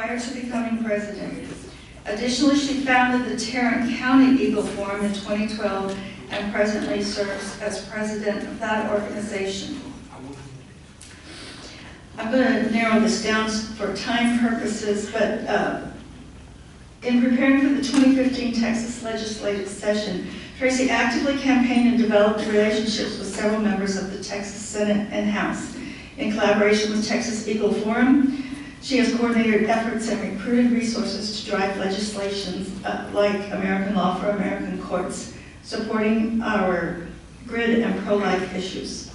prior to becoming president. Additionally, she founded the Tarrant County Eagle Forum in 2012 and presently serves as president of that organization. I'm going to narrow this down for time purposes, but in preparing for the 2015 Texas legislative session, Trayce actively campaigned and developed relationships with several members of the Texas Senate and House. In collaboration with Texas Eagle Forum, she has coordinated efforts and recruited resources to drive legislations like American Law for American Courts, supporting our grid and pro-life issues.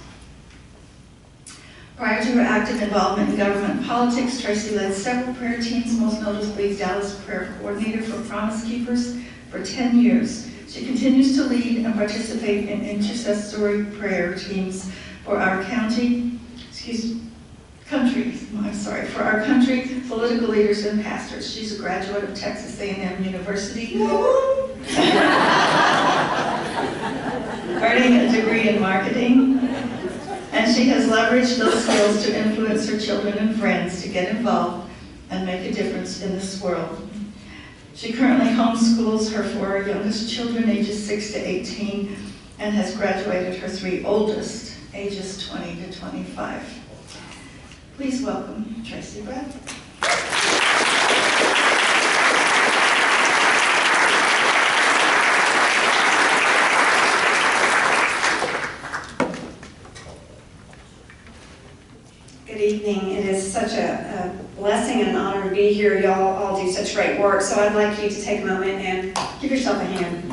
Prior to her active involvement in government politics, Trayce led several prayer teams, most notably Dallas Prayer Coordinator for Promise Keepers for 10 years. She continues to lead and participate in intercessory prayer teams for our country, for our country, political leaders, and pastors. She's a graduate of Texas A&M University, earning a degree in marketing, and she has leveraged those skills to influence her children and friends to get involved and make a difference in this world. She currently homeschools her 4 youngest children, ages 6 to 18, and has graduated her 3 oldest, ages 20 to 25. Please welcome Trayce Bradford. Good evening. It is such a blessing and an honor to be here. Y'all all do such great work, so I'd like you to take a moment and give yourself a hand.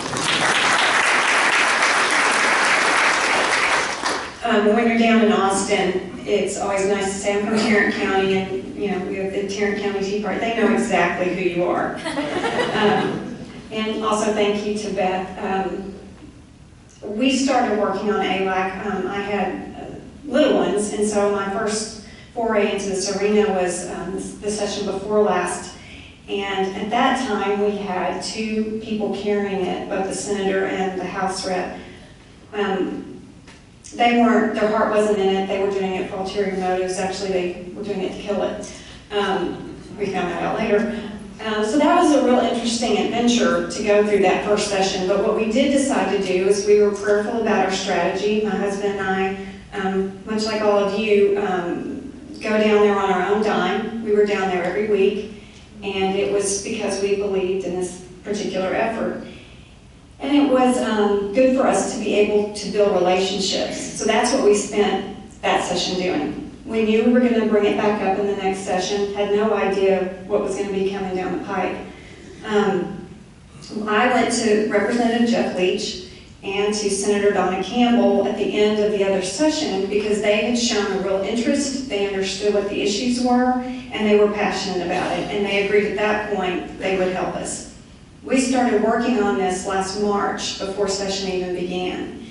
When you're down in Austin, it's always nice to say I'm from Tarrant County, and we have the Tarrant County Tea Party. They know exactly who you are. And also thank you to Beth. We started working on ALAC. I had little ones, and so my first foray into this arena was the session before last. And at that time, we had 2 people carrying it, both the senator and the House rep. Their heart wasn't in it. They were doing it for ulterior motives. Actually, they were doing it to kill it. We found that out later. So that was a real interesting adventure to go through that first session. But what we did decide to do is we were prayerful about our strategy. My husband and I, much like all of you, go down there on our own dime. We were down there every week, and it was because we believed in this particular effort. And it was good for us to be able to build relationships. So that's what we spent that session doing. We knew we were going to bring it back up in the next session, had no idea what was going to be coming down the pike. I went to Representative Jeff Leach and to Senator Donna Campbell at the end of the other session because they had shown a real interest, they understood what the issues were, and they were passionate about it, and they agreed at that point they would help us. We started working on this last March before session even began.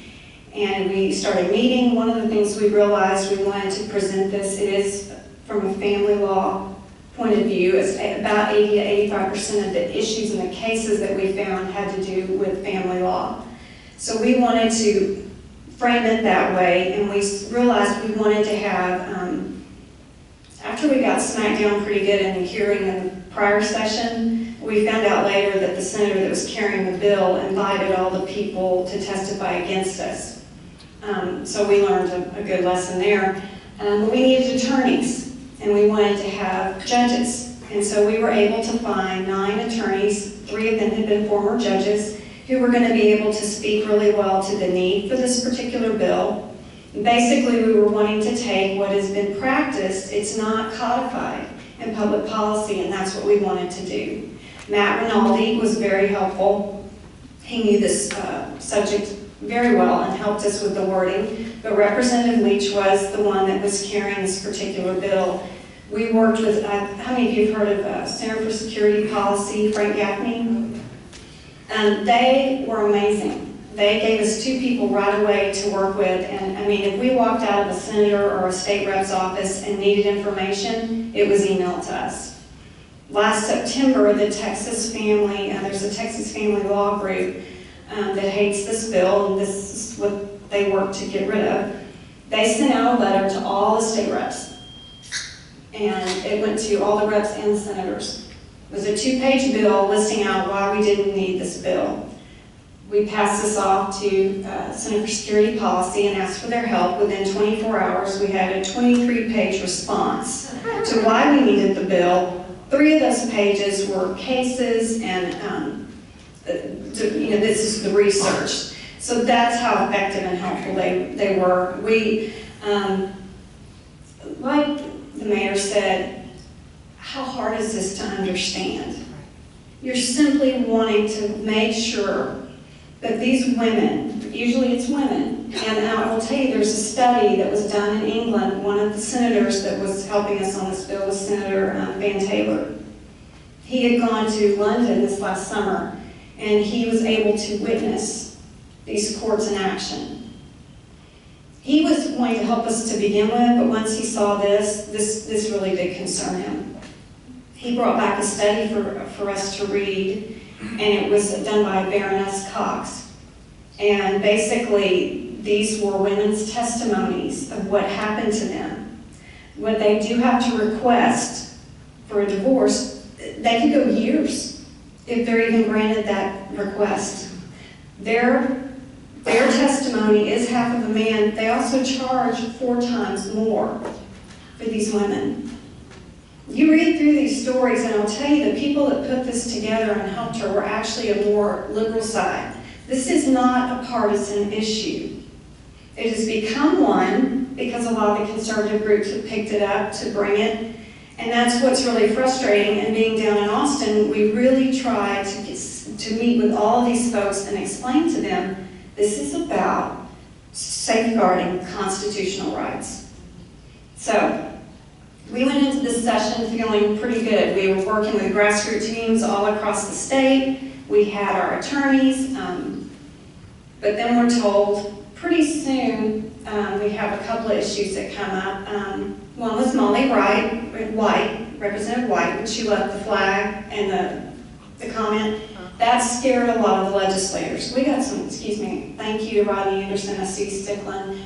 And we started meeting. One of the things we realized we wanted to present this, it is from a family law point of view, is about 80 to 85% of the issues and the cases that we found had to do with family law. So we wanted to frame it that way, and we realized we wanted to have, after we got smacked down pretty good in the hearing in the prior session, we found out later that the senator that was carrying the bill invited all the people to testify against us. So we learned a good lesson there. We needed attorneys, and we wanted to have judges. And so we were able to find 9 attorneys, 3 of them had been former judges, who were going to be able to speak really well to the need for this particular bill. Basically, we were wanting to take what has been practiced, it's not codified in public policy, and that's what we wanted to do. Matt Rinaldi was very helpful. He knew this subject very well and helped us with the wording, but Representative Leach was the one that was carrying this particular bill. We worked with, how many of you have heard of Center for Security Policy, Frank Gaffney? They were amazing. They gave us 2 people right away to work with, and I mean, if we walked out of a senator or a state rep's office and needed information, it was emailed to us. Last September, the Texas Family, there's a Texas Family Law group that hates this bill, and this is what they work to get rid of. They sent out a letter to all the state reps, and it went to all the reps and the senators. It was a 2-page bill listing out why we didn't need this bill. We passed this off to Center for Security Policy and asked for their help. Within 24 hours, we had a 23-page response to why we needed the bill. 3 of those pages were cases and, this is the research. So that's how effective and helpful they were. We, like the mayor said, how hard is this to understand? You're simply wanting to make sure that these women, usually it's women, and I will tell you there's a study that was done in England. One of the senators that was helping us on this bill was Senator Van Taylor. He had gone to London this last summer, and he was able to witness these courts in action. He was going to help us to begin with, but once he saw this really did concern him. He brought back a study for us to read, and it was done by Baroness Cox. And basically, these were women's testimonies of what happened to them. When they do have to request for a divorce, they could go years if they're even granted that request. Their testimony is half of a man. They also charge 4 times more for these women. You read through these stories, and I'll tell you, the people that put this together and helped her were actually a more liberal side. This is not a partisan issue. It has become one because a lot of the conservative groups have picked it up to bring it, and that's what's really frustrating. And being down in Austin, we really try to meet with all of these folks and explain to them this is about safeguarding constitutional rights. So, we went into this session feeling pretty good. We were working with grassroots teams all across the state. We had our attorneys, but then we're told pretty soon we have a couple of issues that come up. One was Molly White, Representative White, when she left the flag and the comment. That scared a lot of the legislators. We got some, thank you to Rodney Anderson, S.C. Stickland,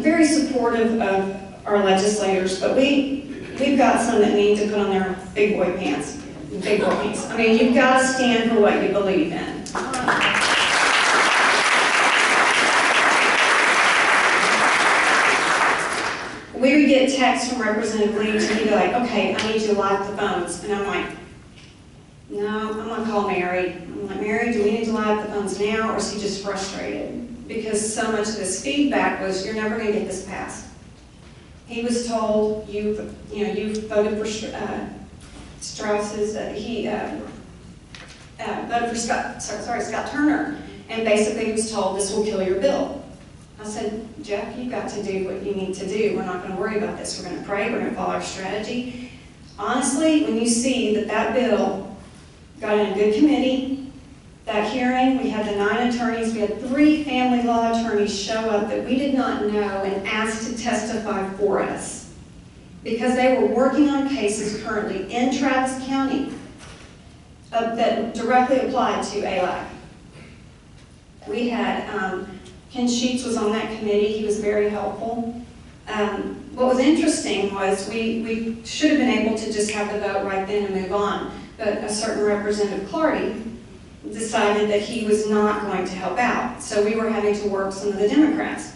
very supportive of our legislators, but we've got some that need to put on their big boy pants. Big boy pants. I mean, you've got to stand for what you believe in. We would get texts from Representative Leach, and he'd be like, okay, I need you to light the phones. And I'm like, no, I'm going to call Mary. I'm like, Mary, do we need to light the phones now, or is he just frustrated? Because so much of this feedback was, you're never going to get this passed. He was told, you voted for Strauss's, he voted for Scott Turner, and basically he was told, this will kill your bill. I said, Jeff, you've got to do what you need to do. We're not going to worry about this. We're going to pray. We're going to follow our strategy. Honestly, when you see that bill got in a good committee, that hearing, we had the 9 attorneys, we had 3 family law attorneys show up that we did not know and asked to testify for us because they were working on cases currently in Travis County that directly applied to ALAC. We had, Ken Sheets was on that committee. He was very helpful. What was interesting was we should have been able to just have the vote right then and move on, but a certain Representative Clardy decided that he was not going to help out. So we were having to work some of the Democrats.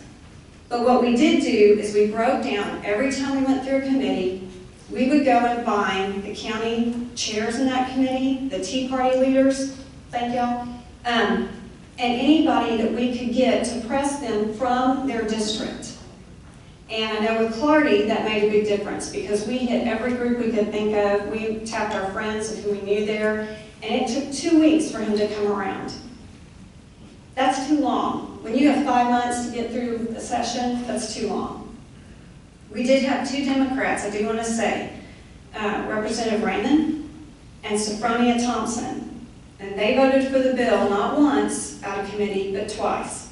But what we did do is we broke down, every time we went through a committee, we would go and find the county chairs in that committee, the Tea Party leaders, thank y'all, and anybody that we could get to press them from their district. And I know with Clardy, that made a big difference because we hit every group we could think of. We tapped our friends who we knew there, and it took 2 weeks for him to come around. That's too long. When you have 5 months to get through a session, that's too long. We did have 2 Democrats, I do want to say, Representative Raymond and Sophronia Thompson, and they voted for the bill not once out of committee, but twice.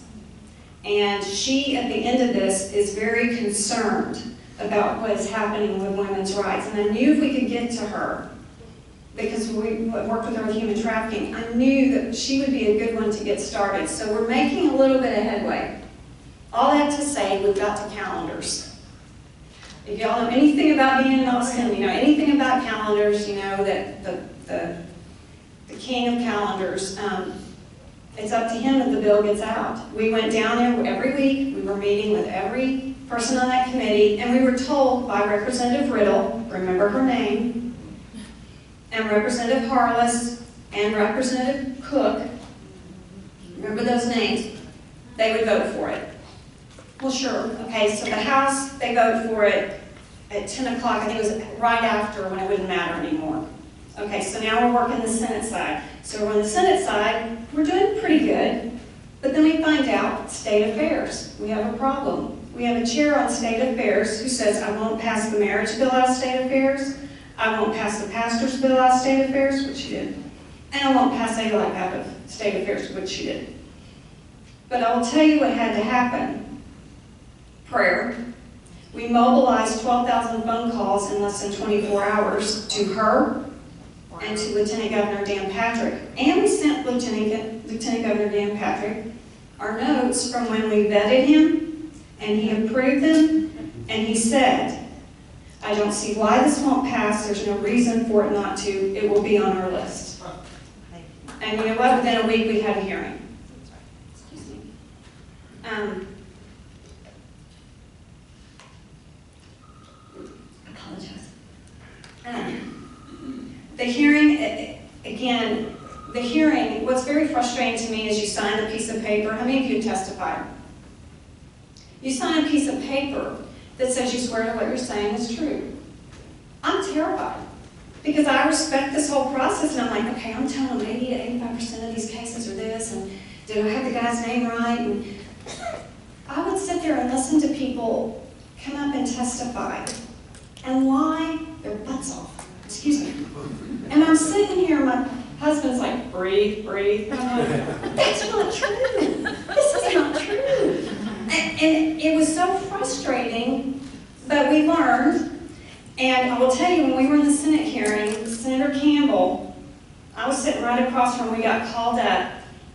And she, at the end of this, is very concerned about what is happening with women's rights. And I knew if we could get to her, because we worked with her with human trafficking, I knew that she would be a good one to get started. So we're making a little bit of headway. All that to say, we've got the calendars. If y'all know anything about being in Austin, you know anything about calendars, you know that the king of calendars, it's up to him that the bill gets out. We went down there every week. We were meeting with every person on that committee, and we were told by Representative Riddle, remember her name, and Representative Harless, and Representative Cook, remember those names, they would vote for it. Well, sure. Okay, so the House, they voted for it at 10 o'clock. I think it was right after when it wouldn't matter anymore. Okay, so now we're working the Senate side. So we're on the Senate side, we're doing pretty good, but then we find out state affairs. We have a problem. We have a chair on state affairs who says, I won't pass the marriage bill out of state affairs, I won't pass the pastor's bill out of state affairs, which she did, and I won't pass ALAC out of state affairs, which she did. But I will tell you what had to happen. Prayer. We mobilized 12,000 phone calls in less than 24 hours to her and to Lieutenant Governor Dan Patrick. And we sent Lieutenant Governor Dan Patrick our notes from when we vetted him and he approved them, and he said, I don't see why this won't pass, there's no reason for it not to, it will be on our list. And you know what, within a week we had a hearing. Excuse me. The hearing, again, what's very frustrating to me is you sign a piece of paper. How many of you testified? You sign a piece of paper that says you swear to what you're saying is true. I'm terrified because I respect this whole process, and I'm like, okay, I'm telling them 80 to 85% of these cases are this, and did I have the guy's name right? And I would sit there and listen to people come up and testify and lie their butts off. Excuse me. And I'm sitting here, my husband's like, breathe, breathe. And I'm like, that's not true. This is not true. And it was so frustrating, but we learned. And I will tell you, when we were in the Senate hearing, Senator Campbell, I was sitting right across from when we got called up.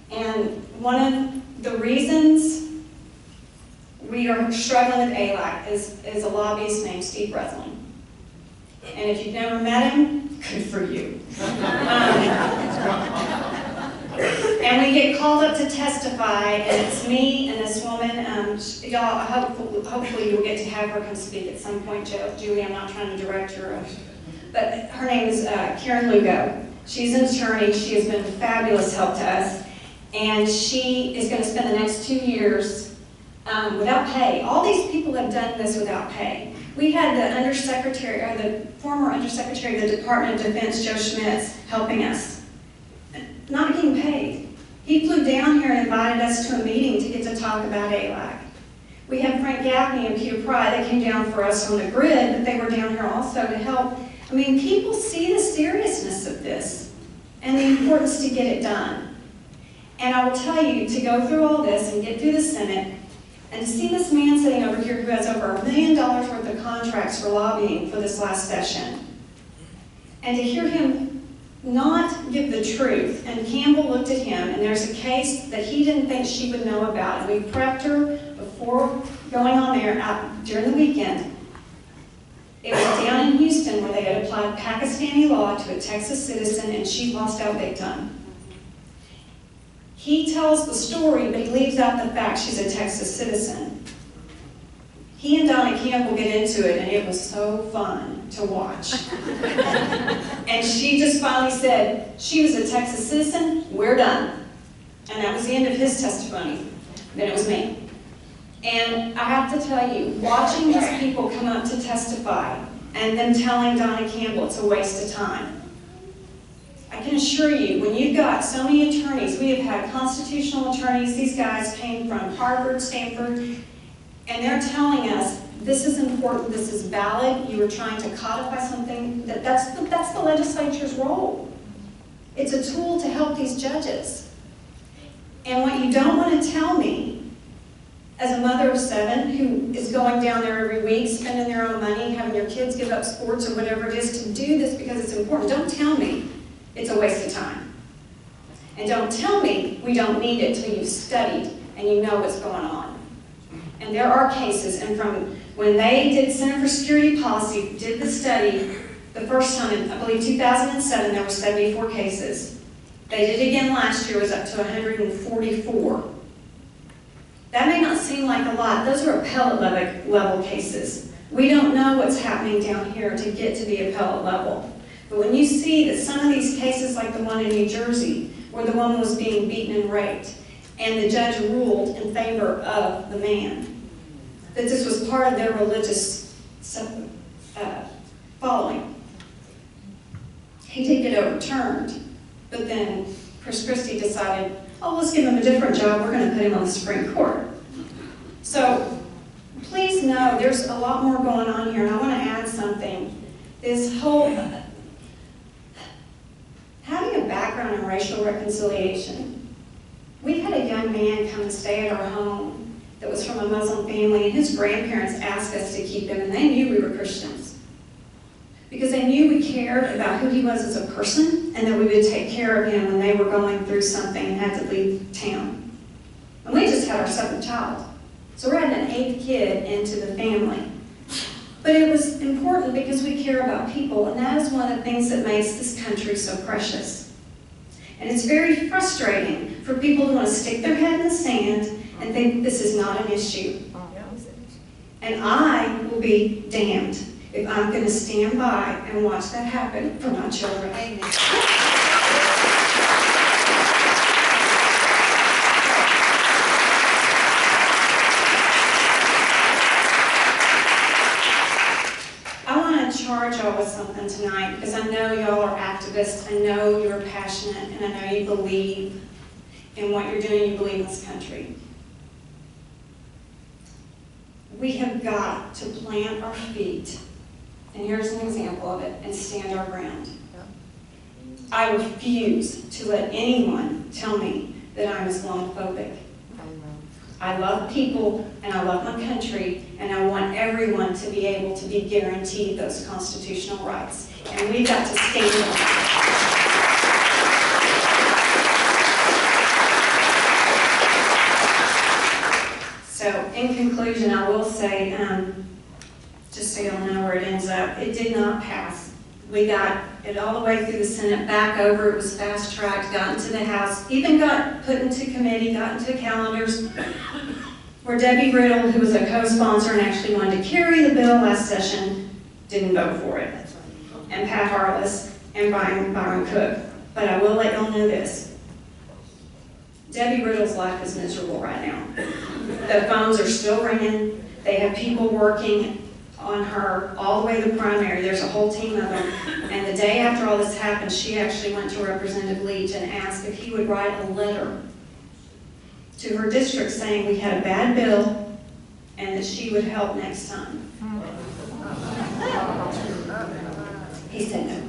And one of the reasons we are struggling with ALAC is a lobbyist named Steve Breslin. And if you've never met him, good for you. And we get called up to testify, and it's me and this woman. Y'all, hopefully you'll get to have her come speak at some point, Julie. I'm not trying to direct her. But her name is Karen Lugo. She's an attorney. She has been a fabulous help to us. And she is going to spend the next 2 years without pay. All these people have done this without pay. We had the undersecretary, or the former undersecretary of the Department of Defense, Joe Schmitz, helping us, not getting paid. He flew down here and invited us to a meeting to get to talk about ALAC. We had Frank Gaffney and Peter Pry. They came down for us on the grid, but they were down here also to help. I mean, people see the seriousness of this and the importance to get it done. And I will tell you, to go through all this and get through the Senate, and to see this man sitting over here who has over $1 million worth of contracts for lobbying for this last session, and to hear him not give the truth, and Campbell looked at him, and there's a case that he didn't think she would know about, and we prepped her before going on there out during the weekend. It was down in Houston where they had applied Pakistani law to a Texas citizen, and she lost out big time. He tells the story, but he leaves out the fact she's a Texas citizen. He and Donna Campbell get into it, and it was so fun to watch. And she just finally said, she was a Texas citizen, we're done. And that was the end of his testimony. Then it was me. And I have to tell you, watching these people come up to testify, and then telling Donna Campbell it's a waste of time, I can assure you, when you've got so many attorneys, we have had constitutional attorneys, these guys came from Harvard, Stanford, and they're telling us, this is important, this is valid, you are trying to codify something, that's the legislature's role. It's a tool to help these judges. And what you don't want to tell me, as a mother of 7 who is going down there every week, spending their own money, having your kids give up sports or whatever it is to do this because it's important, don't tell me it's a waste of time. And don't tell me we don't need it till you've studied and you know what's going on. And there are cases, and from when they did Center for Security Policy, did the study, the first time in, I believe, 2007, there were 74 cases. They did it again last year, it was up to 144. That may not seem like a lot. Those are appellate level cases. We don't know what's happening down here to get to the appellate level. But when you see that some of these cases, like the one in New Jersey, where the woman was being beaten and raped, and the judge ruled in favor of the man, that this was part of their religious following. He did get overturned, but then Chris Christie decided, oh, let's give him a different job. We're going to put him on the Supreme Court. So please know there's a lot more going on here, and I want to add something. This whole having a background in racial reconciliation. We had a young man come and stay at our home that was from a Muslim family, and his grandparents asked us to keep him, and they knew we were Christians. Because they knew we cared about who he was as a person, and that we would take care of him when they were going through something and had to leave town. And we just had our 7th child. So we're adding an 8th kid into the family. But it was important because we care about people, and that is one of the things that makes this country so precious. And it's very frustrating for people to want to stick their head in the sand and think this is not an issue. And I will be damned if I'm going to stand by and watch that happen for my children. Amen. I want to charge y'all with something tonight, because I know y'all are activists, I know you're passionate, and I know you believe in what you're doing, you believe in this country. We have got to plant our feet, and here's an example of it, and stand our ground. I refuse to let anyone tell me that I'm Islamophobic. I love people, and I love my country, and I want everyone to be able to be guaranteed those constitutional rights. And we've got to stand on that. So, in conclusion, I will say, just so you'll know where it ends up, it did not pass. We got it all the way through the Senate, back over, it was fast-tracked, got into the House, even got put into committee, got into calendars, where Debbie Riddle, who was a co-sponsor and actually wanted to carry the bill last session, didn't vote for it. And Pat Harless and Byron Cook. But I will let y'all know this. Debbie Riddle's life is miserable right now. The phones are still ringing. They have people working on her all the way to the primary. There's a whole team of them. And the day after all this happened, she actually went to Representative Leach and asked if he would write a letter to her district saying we had a bad bill and that she would help next time. He said no.